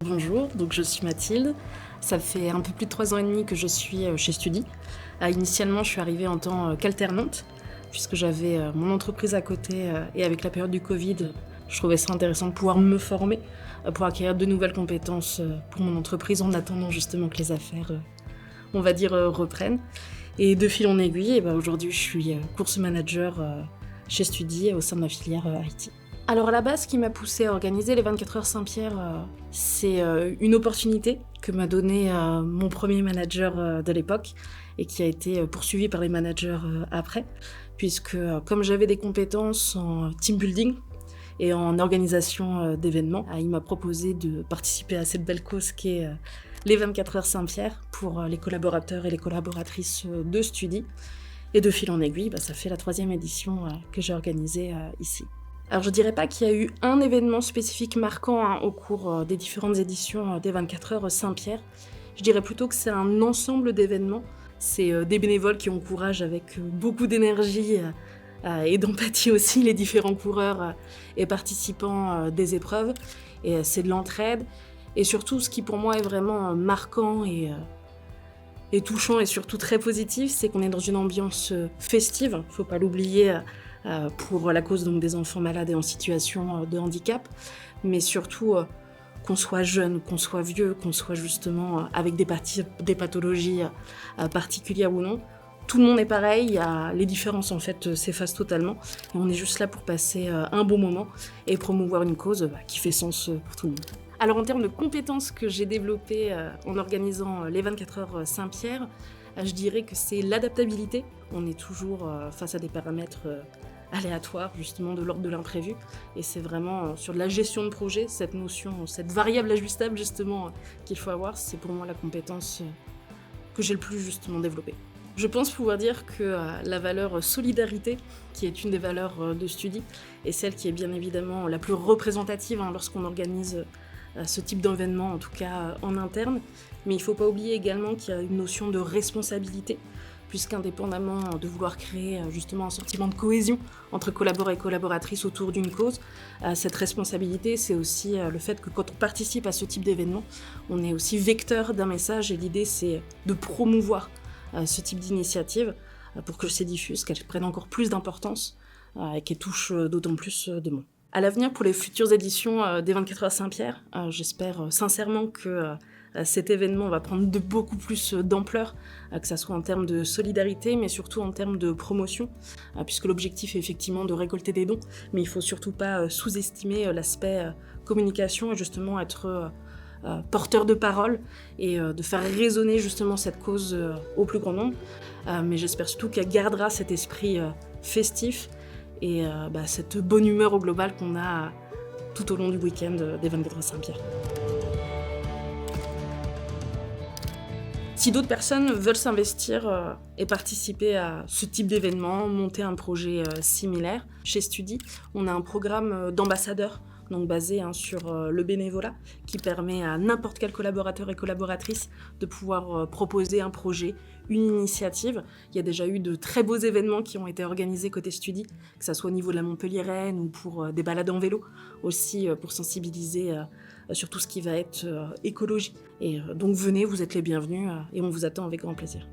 Bonjour, donc je suis Mathilde. Ça fait un peu plus de 3 ans et demi que je suis chez Studi. Initialement, je suis arrivée en tant qu'alternante, puisque j'avais mon entreprise à côté et avec la période du Covid, je trouvais ça intéressant de pouvoir me former pour acquérir de nouvelles compétences pour mon entreprise en attendant justement que les affaires, on va dire, reprennent. Et de fil en aiguille, aujourd'hui, je suis course manager chez Studi au sein de ma filière IT. Alors à la base, ce qui m'a poussée à organiser les 24 heures Saint-Pierre, c'est une opportunité que m'a donnée mon premier manager de l'époque et qui a été poursuivie par les managers après, puisque comme j'avais des compétences en team building et en organisation d'événements, il m'a proposé de participer à cette belle cause qu'est les 24 heures Saint-Pierre pour les collaborateurs et les collaboratrices de Studi. Et de fil en aiguille, ça fait la 3e édition que j'ai organisée ici. Alors je dirais pas qu'il y a eu un événement spécifique marquant au cours des différentes éditions des 24 heures Saint-Pierre. Je dirais plutôt que c'est un ensemble d'événements. C'est des bénévoles qui encouragent avec beaucoup d'énergie et d'empathie aussi les différents coureurs et participants des épreuves. Et c'est de l'entraide. Et surtout, ce qui pour moi est vraiment marquant et touchant et surtout très positif, c'est qu'on est dans une ambiance festive, faut pas l'oublier, pour la cause donc des enfants malades et en situation de handicap, mais surtout qu'on soit jeune, qu'on soit vieux, qu'on soit justement avec des pathologies particulières ou non, tout le monde est pareil, les différences en fait s'effacent totalement et on est juste là pour passer un bon moment et promouvoir une cause qui fait sens pour tout le monde. Alors en termes de compétences que j'ai développées en organisant les 24 heures Saint-Pierre, je dirais que c'est l'adaptabilité. On est toujours face à des paramètres aléatoires, justement de l'ordre de l'imprévu. Et c'est vraiment sur de la gestion de projet, cette notion, cette variable ajustable justement qu'il faut avoir, c'est pour moi la compétence que j'ai le plus justement développée. Je pense pouvoir dire que la valeur solidarité, qui est une des valeurs de Studi, est celle qui est bien évidemment la plus représentative lorsqu'on organise ce type d'événement, en tout cas en interne. Mais il ne faut pas oublier également qu'il y a une notion de responsabilité, puisqu'indépendamment de vouloir créer justement un sentiment de cohésion entre collaborateurs et collaboratrices autour d'une cause, cette responsabilité, c'est aussi le fait que quand on participe à ce type d'événement, on est aussi vecteur d'un message et l'idée, c'est de promouvoir ce type d'initiative pour que ces diffuse, qu'elles prennent encore plus d'importance et qu'elles touchent d'autant plus de monde. À l'avenir, pour les futures éditions des 24 heures Saint-Pierre, j'espère sincèrement que cet événement va prendre de beaucoup plus d'ampleur, que ce soit en termes de solidarité, mais surtout en termes de promotion, puisque l'objectif est effectivement de récolter des dons, mais il ne faut surtout pas sous-estimer l'aspect communication et justement être porteur de parole et de faire résonner justement cette cause au plus grand nombre. Mais j'espère surtout qu'elle gardera cet esprit festif et cette bonne humeur au global qu'on a tout au long du week-end des 24 heures Saint-Pierre. Si d'autres personnes veulent s'investir et participer à ce type d'événement, monter un projet similaire, chez Studi, on a un programme d'ambassadeurs, donc basé sur le bénévolat, qui permet à n'importe quel collaborateur et collaboratrice de pouvoir proposer un projet, une initiative. Il y a déjà eu de très beaux événements qui ont été organisés côté Studi, que ce soit au niveau de la Montpelliéraine ou pour des balades en vélo, aussi pour sensibiliser sur tout ce qui va être écologie. Et donc venez, vous êtes les bienvenus et on vous attend avec grand plaisir.